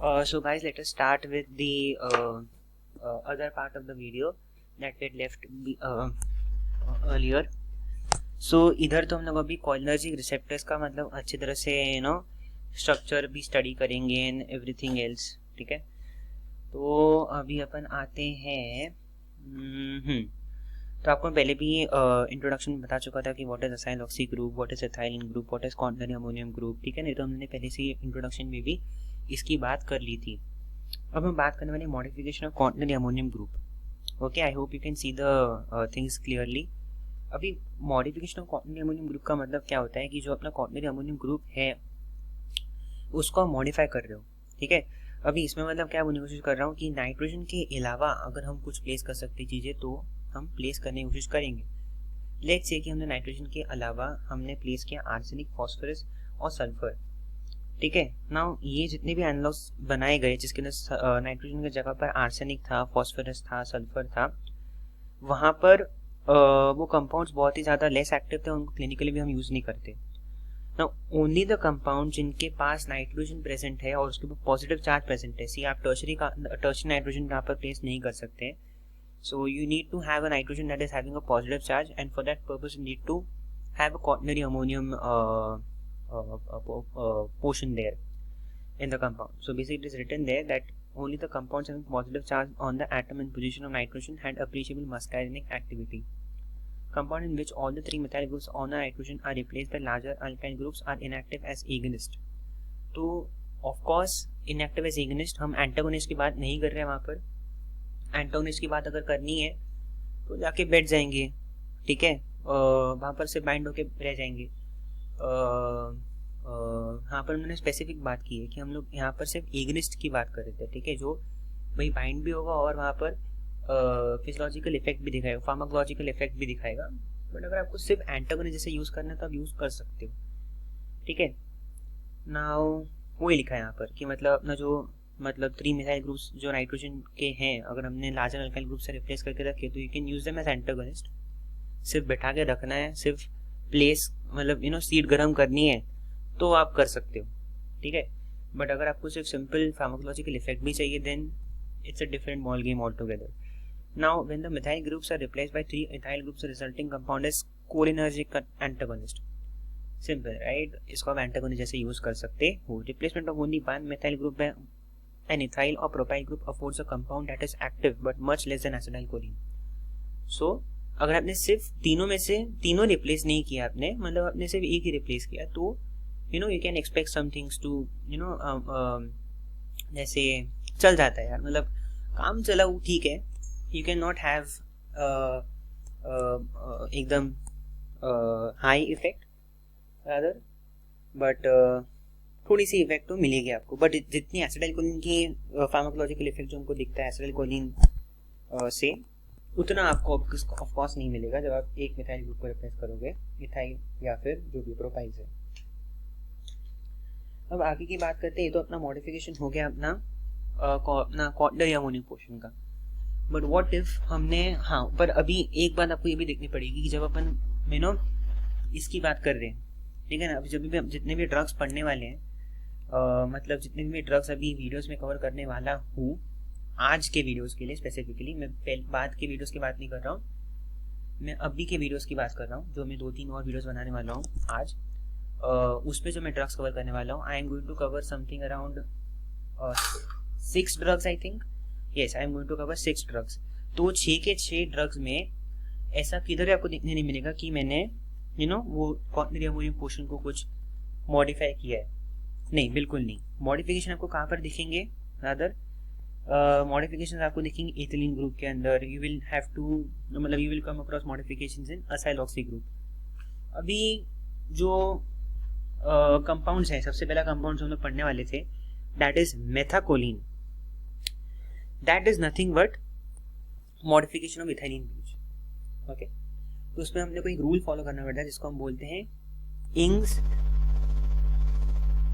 So guys, let us start with the other part of the video that we had left earlier. So इधर तो हम लोग अभी cholinergic receptors का मतलब अच्छी तरह से स्ट्रक्चर भी स्टडी करेंगे एंड एवरीथिंग एल्स, ठीक है। तो अभी अपन आते हैं तो आपको पहले भी इंट्रोडक्शन बता चुका था कि what is acyl oxy group, what is ethylene group, what is quaternary ammonium group, ठीक है। नहीं तो हमने पहले से इंट्रोडक्शन में भी इसकी बात कर ली थी। अब हम बात करने वाले modification of quaternary ammonium group. Okay, I hope you can see the things clearly. अभी modification of quaternary ammonium group का मतलब क्या होता है कि जो अपना क्वार्टनरी अमोनियम ग्रुप है उसको आप मॉडिफाई कर रहे हो, ठीक है। अभी इसमें मतलब क्या बोलने की कोशिश कर रहा हूँ कि नाइट्रोजन के अलावा अगर हम कुछ प्लेस कर सकते चीज़ें तो हम प्लेस करने की कोशिश करेंगे। लेट्स से कि हमने नाइट्रोजन के अलावा हमने प्लेस किया आर्सेनिक, फॉस्फोरस और सल्फर, ठीक है। नाउ ये जितने भी एनालॉग्स बनाए गए जिसके अंदर नाइट्रोजन की जगह पर आर्सेनिक था, फॉस्फोरस था, सल्फर था, वहाँ पर वो कंपाउंड्स बहुत ही ज़्यादा लेस एक्टिव थे, उनको क्लिनिकली भी हम यूज़ नहीं करते। नाउ ओनली द कंपाउंड जिनके पास नाइट्रोजन प्रेजेंट है और उसके ऊपर पॉजिटिव चार्ज प्रेजेंट है, सी आप टर्शरी नाइट्रोजन यहाँ पर प्लेस नहीं कर सकते। So you need to have a nitrogen that is having a positive charge, and for that purpose you need to have a quaternary ammonium portion there in the compound. So basically it is written there that only the compounds having positive charge on the atom and position of nitrogen had appreciable muscarinic activity. Compound in which all the three methyl groups on the nitrogen are replaced by larger alkyl groups are inactive as agonist. तो of course inactive as agonist हम antagonist की बात नहीं कर रहे हैं वहाँ पर। एंटोनिस्ट की बात अगर करनी है तो जाके बैठ जाएंगे, ठीक है, वहाँ पर से बाइंड होके रह जाएंगे। यहाँ पर मैंने स्पेसिफिक बात की है कि हम लोग यहाँ पर सिर्फ एगनिस्ट की बात कर रहे थे, ठीक है, जो भाई बाइंड भी होगा और वहाँ पर फिजियोलॉजिकल इफेक्ट भी दिखाएगा, फार्माकोलॉजिकल इफेक्ट भी दिखाएगा। बट अगर आपको सिर्फ एंटागोनिस्ट जैसे यूज़ करना है तो आप यूज़ कर सकते हो, ठीक है। नाउ वही लिखा है यहाँ पर कि मतलब अपना जो मतलब 3 मिथाइल ग्रुप्स जो नाइट्रोजन के हैं अगर हमने लार्जर अल्काइल ग्रुप से रिप्लेस करके रखे तो you can use them as antagonist. सिर्फ बैठा के रखना है, सिर्फ प्लेस मतलब सीट गर्म करनी है तो आप कर सकते हो, ठीक है। बट अगर आपको सिर्फ सिंपल फार्माकोलॉजिकल इफेक्ट भी चाहिए then it's a different ball game all together. Now when the methyl groups are replaced by 3 ethyl groups resulting compound is cholinergic antagonist. Simple right, इसको आप एंटागोनिस्ट जैसे यूज कर सकते हो। Replacement of only one methyl group है an ethyl or propyl group affords a compound that is active but much less than acetylcholine. So अगर आपने सिर्फ तीनों में से तीनों रिप्लेस नहीं किया, आपने मतलब आपने सिर्फ एक ही रिप्लेस किया तो you can expect some things to जैसे चल जाता है यार, मतलब काम चला वो ठीक है। you can not have एकदम हाई इफेक्ट rather but थोड़ी सी इफेक्ट तो मिलेगी आपको, बट जितनी एसिटाइलकोलिन की फार्माकोलॉजिकल इफेक्ट जो हमको दिखता है एसिटाइलकोलिन से उतना आपको ऑफ कोर्स नहीं मिलेगा जब आप एक मिथाइल ग्रुप को रिप्लेस करोगे इथाइल या फिर जो भी प्रोपाइल से। अब आगे की बात करते हैं, तो अपना मॉडिफिकेशन हो गया अपना क्वार्टनरी अमोनियम पोर्शन का। बट व्हाट इफ हमने पर अभी एक बात आपको ये भी देखनी पड़ेगी कि जब अपन इसकी बात कर रहे हैं, ठीक है ना, अभी जब भी जितने भी ड्रग्स पढ़ने वाले हैं मतलब जितने भी ड्रग्स अभी वीडियोस में कवर करने वाला हूँ आज के वीडियोस के लिए स्पेसिफिकली, मैं बाद के वीडियोस की बात नहीं कर रहा हूँ, मैं अभी के वीडियोस की बात कर रहा हूँ जो मैं 2-3 और वीडियोस बनाने वाला हूँ आज। उसमें जो मैं ड्रग्स कवर करने वाला हूँ I am going to cover something around 6 drugs, I think yes, I am going to cover 6 drugs. तो 6 के 6 ड्रग्स में ऐसा किधर भी आपको देखने नहीं मिलेगा कि मैंने वो क्वार्टनरी अमोनियम पोर्शन को कुछ मॉडिफाई किया है, नहीं, बिल्कुल नहीं। मॉडिफिकेशन आपको कहाँ पर दिखेंगे, रादर मॉडिफिकेशंस आपको दिखेंगे एथिलीन ग्रुप के अंदर। यू विल हैव टू मतलब you will come across modifications in acyl oxy group. अभी जो कंपाउंड्स हैं, सबसे पहला कंपाउंड हम लोग पढ़ने वाले थे that is methacholine. That is nothing but modification of ethylene group, okay. तो उसमें हमने कोई रूल फॉलो करना पड़ता है जिसको हम बोलते हैं Ing's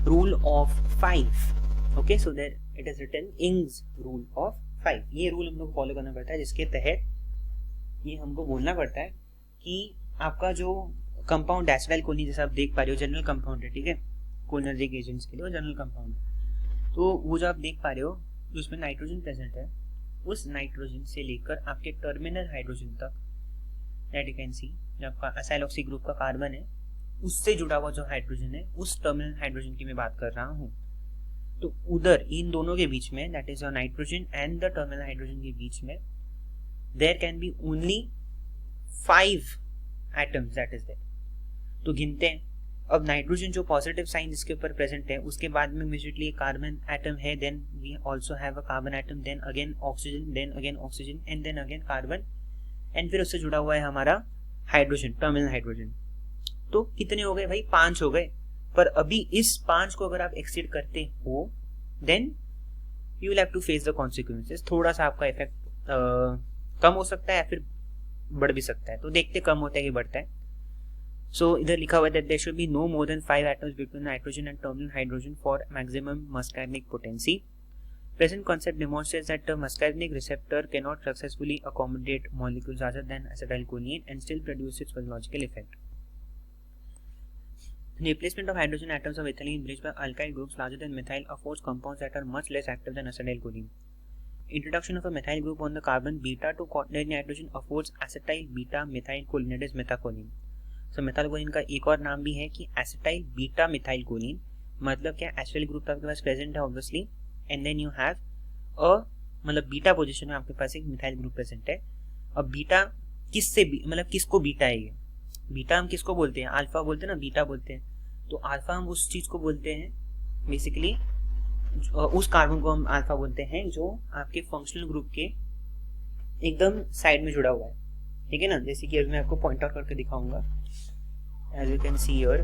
rule of 5, okay. So that it is written Ing's rule of 5। ये रूल हम लोग फॉलो करना पड़ता है जिसके तहत ये हमको बोलना पड़ता है कि आपका जो कंपाउंड एसिटाइलकोलिन जैसा आप देख पा रहे हो जनरल कंपाउंड है, ठीक है, कोलिनर्जिक एजेंट्स के लिए वो जनरल कंपाउंड है। तो वो जो आप देख पा रहे हो उसमें नाइट्रोजन प्रेजेंट है, उस नाइट्रोजन से लेकर आपके टर्मिनल हाइड्रोजन तक, दैट यू कैन सी, जो आपका असाइल ऑक्सी ग्रुप का कार्बन है उससे जुड़ा हुआ जो हाइड्रोजन है उस टर्मिनल हाइड्रोजन की मैं बात कर रहा हूँ। तो उधर इन दोनों के बीच में, that is your nitrogen and the terminal hydrogen के बीच में, there can be only 5 atoms, that is that. तो गिनते हैं, अब नाइट्रोजन जो पॉजिटिव साइन इसके ऊपर प्रेजेंट है उसके बाद में इमीडिएटली कार्बन एटम है, then we also have a carbon atom, then again oxygen, then again oxygen and then again carbon, and फिर उससे जुड़ा हुआ है हमारा हाइड्रोजन, टर्मिनल हाइड्रोजन। तो कितने हो गए भाई? 5 हो गए। पर अभी इस 5 को अगर आप एक्सीड करते हो then you will have to face the consequences. थोड़ा सा आपका इफेक्ट कम हो सकता है या फिर बढ़ भी सकता है, तो देखते कम होता है कि बढ़ता है। सो इधर लिखा हुआ है that there should be no more than 5 atoms between nitrogen and terminal hydrogen for maximum muscarinic potency. Present concept demonstrates that the muscarinic receptor cannot successfully accommodate molecules other than acetylcholine and still produce its physiological effect. Replacement of hydrogen atoms of ethylene bridged by alkyl groups larger than methyl affords compounds that are much less active than acetylcholine. Introduction of a methyl group on the carbon beta to quaternary nitrogen affords acetyl beta methylcholine, that is methacholine. So methacholine का एक और नाम भी है कि acetyl beta methylcholine। मतलब क्या? acetyl group आपके पास प्रेजेंट है obviously, and then you have a, मतलब बीटा पोजीशन में आपके पास एक मिथाइल ग्रुप प्रेजेंट है। अब बीटा किससे, मतलब किसको बीटा है ये? बीटा हम किसको बोलते हैं? अल्फा बोलते हैं ना, बीटा बोलते हैं। तो अल्फा हम उस चीज को बोलते हैं बेसिकली, उस कार्बन को हम अल्फा बोलते हैं जो आपके फंक्शनल ग्रुप के एकदम साइड में जुड़ा हुआ है, ठीक है ना? जैसे कि मैं आपको पॉइंट आउट करके दिखाऊंगा, as you can see here,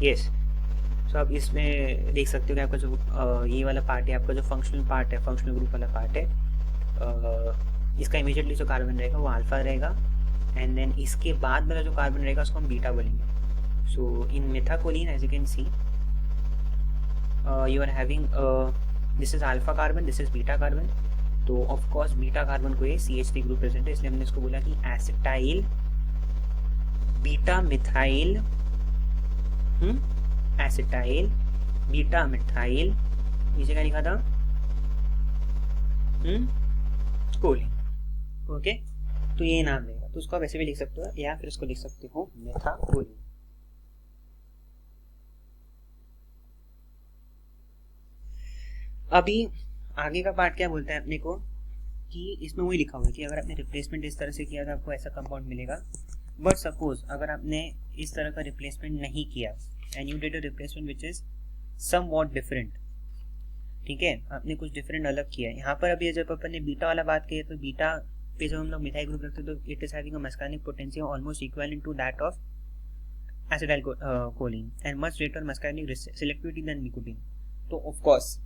yes. तो आप इसमें देख सकते हो कि आपका जो ये वाला पार्ट है, आपका जो फंक्शनल पार्ट है, फंक्शनल ग्रुप वाला पार्ट है, इसका इमीडिएटली जो कार्बन रहेगा वो अल्फा रहेगा, एंड देन इसके बाद वाला जो कार्बन रहेगा उसको हम बीटा बोलेंगे। So in methacholine as you can see you are having this is alpha carbon, this is beta carbon. तो ऑफ कोर्स बीटा कार्बन को ये CH3 ग्रुप प्रेजेंट है, इसलिए हमने इसको बोला कि acetyl beta methyl, acetyl beta methyl, नीचे क्या लिखा था? कोलिन। ओके, तो ये नाम देगा। तो उसको आप ऐसे भी लिख सकते हो या फिर इसको लिख सकते हो मेथाकोलिन। अभी आगे का पार्ट क्या बोलता है अपने को कि इसमें वही लिखा हुआ है कि अगर आपने रिप्लेसमेंट इस तरह से किया तो आपको ऐसा कंपाउंड मिलेगा। बट सपोज अगर आपने इस तरह का रिप्लेसमेंट नहीं किया and you did a replacement which is somewhat different, ठीक है, आपने कुछ डिफरेंट अलग किया है। यहाँ पर अभी जब अपन ने बीटा वाला बात की है तो बीटा पे जब हम लोग मिथाइल ग्रुप रखते हैं तो it is having a muscarinic potency almost equivalent to that of acetylcholine and much greater muscarinic selectivity than nicotine. तो ऑफ कोर्स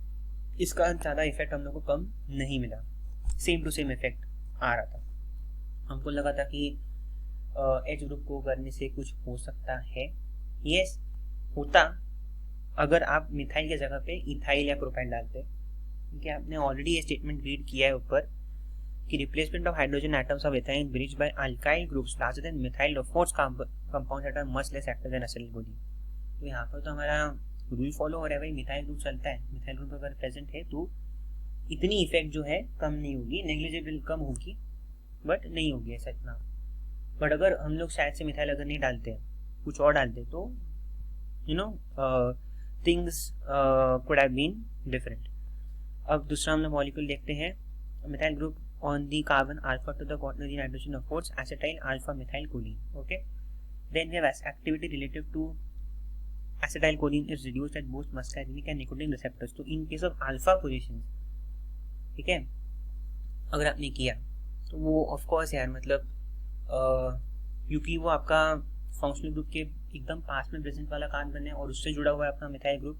इसका ज़्यादा इफेक्ट हम लोग को कम नहीं मिला, सेम टू सेम इफेक्ट आ रहा था। हमको लगा था कि एच ग्रुप को करने से कुछ हो सकता है, यस होता अगर आप मिथाइल के जगह पे इथाइल या प्रोपाइल डालते, क्योंकि आपने ऑलरेडी ये स्टेटमेंट रीड किया है ऊपर कि replacement of hydrogen atoms of ethyne bridge by alkyl groups larger than methyl affords compounds that are much less active than acetylcholine. तो यहाँ पर तो हमारा रूल फॉलो हो रहा है भाई, मिथाइल ग्रुप चलता है, मिथाइल ग्रुप अगर प्रेजेंट है तो इतनी इफेक्ट जो है कम नहीं होगी, नेग्लिजिबल कम होगी बट नहीं होगी ऐसा इतना। बट अगर हम लोग शायद से मिथाइल अगर नहीं डालते कुछ और डालते तो you know things could have been different. अब दूसरा हम लोग मॉलिक्यूल देखते हैं, methyl group on the carbon alpha to the quaternary nitrogen affords acetyl alpha methylcholine. Okay, then we have activity relative to acetylcholine is reduced at both muscarinic and nicotinic receptors. तो in case of alpha positions, ठीक है, अगर आपने किया तो वो of course यार मतलब क्योंकि वो आपका फंक्शनल ग्रुप के एकदम पास में प्रेजेंट वाला कार्बन है और उससे जुड़ा हुआ है अपना मिथाइल ग्रुप,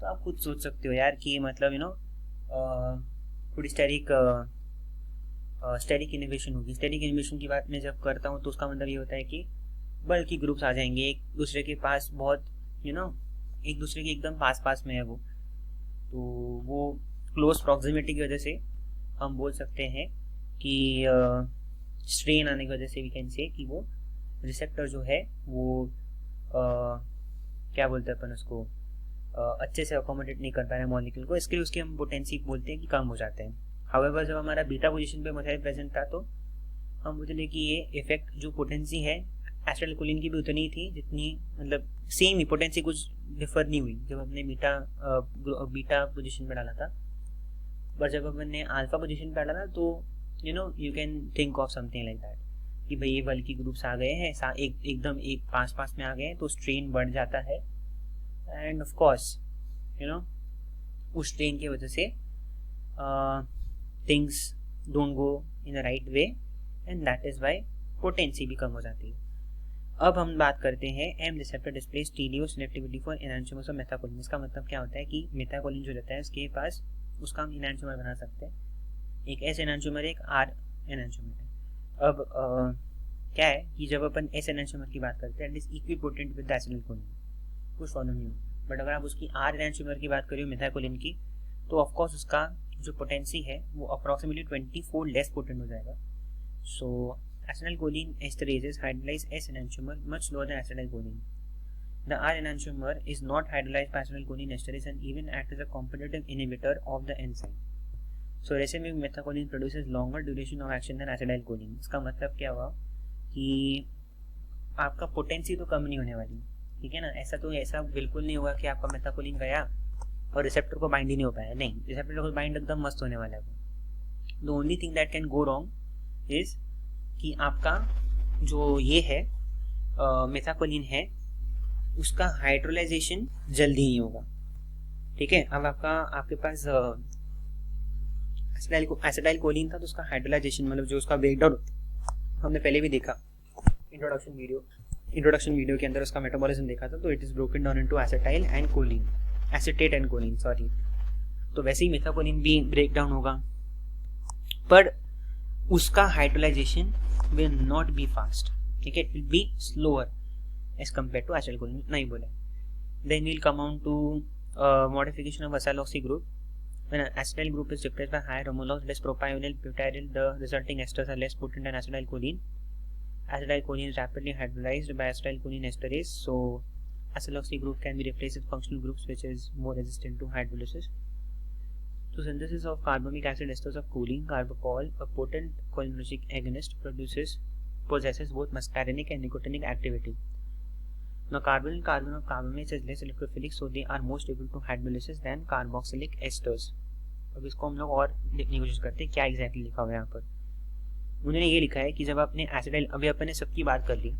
तो आप खुद सोच सकते हो यार कि मतलब यू नो थोड़ी स्टेरिक इनिवेशन होगी। स्टेरिक इनिवेशन की बात मैं जब करता हूँ तो उसका मतलब ये होता है कि बल्कि ग्रुप्स आ जाएंगे एक दूसरे के पास, बहुत यू नो एक दूसरे के एकदम पास में है वो, तो वो क्लोज प्रॉक्सिमिटी की वजह से हम बोल सकते हैं कि स्ट्रेन आने की वजह से वी कैन से कि वो रिसेप्टर जो है वो क्या बोलते हैं अपन उसको, अच्छे से अकोमोडेट नहीं कर पा रहे हैं मॉलिक्यूल को, इसके लिए उसकी हम पोटेंसी बोलते हैं कि कम हो जाते हैं। हाउएवर जब हमारा बीटा पोजीशन पे मिथाइल प्रेजेंट था तो हम बोले कि ये इफेक्ट जो पोटेंसी है एसिटाइलकोलिन की भी उतनी ही थी जितनी, मतलब सेम ही पोटेंसी, कुछ डिफर नहीं हुई जब हमने बीटा पोजीशन पे डाला था। पर जब हमने अल्फा पोजीशन पे डाला तो you can think of something like that कि भाई ये बल्कि ग्रुप्स आ गए हैं, एकदम एक पास में आ गए हैं, तो स्ट्रेन बढ़ जाता है। एंड ऑफ कोर्स उस स्ट्रेन की वजह से things don't go in the right way and that is why potency भी कम हो जाती है। अब हम बात करते हैं M receptor displays TDO selectivity for enantiomers of methacholine. इसका मतलब क्या होता है कि मेथाकोलिन जो रहता है उसके पास उसका हम एनांशियोमर बना सकते हैं, एक एस एनांशियोमर एक आर एनांशियोमर है। अब क्या है कि जब अपन एस एनांशियोमर की बात करते हैं इट इज इक्विपोटेंट विद एसिटाइलकोलिन, कुछ प्रॉब्लम नहीं होगी। बट अगर आप उसकी आर एनांशियोमर की बात करें मेथाकोलिन की, तो ऑफकोर्स उसका जो पोटेंसी है वो अप्रॉक्सीमेटली 24 लेस पोटेंट हो जाएगा। सो acetylcholine esterases hydrolyze S enantiomer much lower than acetylcholine. The R enantiomer is not hydrolyzed by acetylcholine esterase and even acts as a competitive inhibitor of the enzyme. So racemic methacholine produces longer duration of action than acetylcholine. इसका मतलब क्या हुआ कि आपका potency तो कम नहीं होने वाली, ठीक है ना। ऐसा बिल्कुल नहीं होगा कि आपका मेथाकोलिन गया और रिसेप्टर को बाइंड ही नहीं हो पाया, नहीं, रिसेप्टर को बाइंड एकदम मस्त होने वाला है। The only thing that can go wrong is कि आपका जो ये है मेथाकोलिन है उसका हाइड्रोलाइजेशन जल्दी नहीं होगा, ठीक है। अब आपके पास एसिटाइलकोलिन था तो उसका हाइड्रोलाइजेशन, मतलब जो उसका ब्रेकडाउन हमने पहले भी देखा इंट्रोडक्शन वीडियो के अंदर उसका मेटाबॉलिज्म देखा था, तो it is broken down into acetate and choline, sorry. तो वैसे ही मेथाकोलिन भी ब्रेक डाउन होगा, पर उसका हाइड्रोलाइजेशन will not be fast, ठीक है, it will be slower as compared to acetylcholine, नहीं बोले। Then we'll come on to modification of acyloxy group. When an acetyl group is replaced by higher homologs, less propionyl butyryl, the resulting esters are less potent than acetylcholine. Acetylcholine is rapidly hydrolyzed by acetylcholine esterase, so acyloxy group can be replaced with functional groups which is more resistant to hydrolysis. So synthesis of carbamic acid esters of choline, carbachol, a potent cholinergic agonist, possesses both muscarinic and nicotinic activity. Now carbonyl carbon of carbamates is less electrophilic, so they are more stable to hydrolysis than carboxylic esters. अब इसको हम लोग और देखने की कोशिश करते हैं क्या एग्जैक्टली लिखा हुआ है यहाँ पर। उन्होंने ये लिखा है कि जब आपने एसिटाइल, अभी अपन ने सबकी बात कर ली,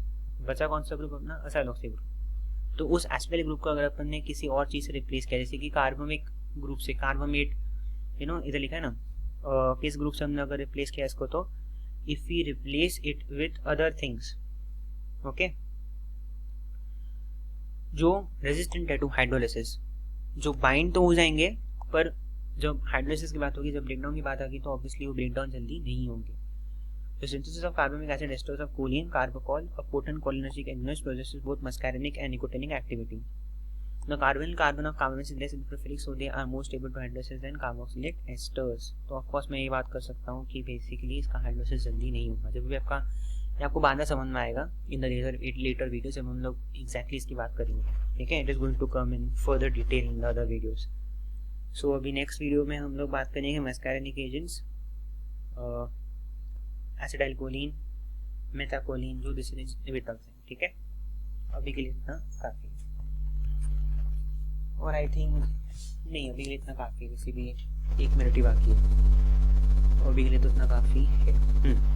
बचा कौन सा ग्रुप अपना, एसिटाइलऑक्सी ग्रुप। तो उस एसिटाइल ग्रुप को अगर अपन ने किसी और चीज से रिप्लेस किया, जैसे कि कार्बमिक ग्रुप से कार्बामेट, इधर लिखा है ना, किस ग्रुप से हमने अगर रिप्लेस किया इसको, तो if we replace it with other things, okay, जो रेजिस्टेंट है टू हाइड्रोलिसिस, जो बाइंड तो हो जाएंगे, पर जब हाइड्रोलिसिस की बात होगी, जब ब्रेकडाउन की बात आएगी, तो ऑब्वियसली वो ब्रेकडाउन जल्दी नहीं होंगे। तो synthesis of carbamic acid esters of choline, carbachol, a potent cholinergic agonist, possesses both muscarinic and nicotinic activity. The carbonyl carbon of carbamates is less electrophilic, so they are more stable to hydrolysis than carboxylic esters. तो of course मैं ये बात कर सकता हूँ कि basically इसका hydrolysis जल्दी नहीं होगा। जब भी आपको बाद में समझ में आएगा इन द लेटर वीडियो, जब हम लोग एग्जैक्टली इसकी बात करेंगे, ठीक है। It is going to come in further detail in the other videos. So अभी नेक्स्ट वीडियो में हम लोग बात करेंगे मस्कारिनिक एजेंट्स, एसिटाइलकोलिन, मेथाकोलिन, जो डिस्ट्रीब्यूटर्स हैं, ठीक है। अभी के लिए इतना काफ़ी, और आई थिंक नहीं, अभी के लिए इतना काफ़ी है, वैसे भी 1 मिनट ही बाकी है, और अभी के लिए तो इतना काफ़ी है।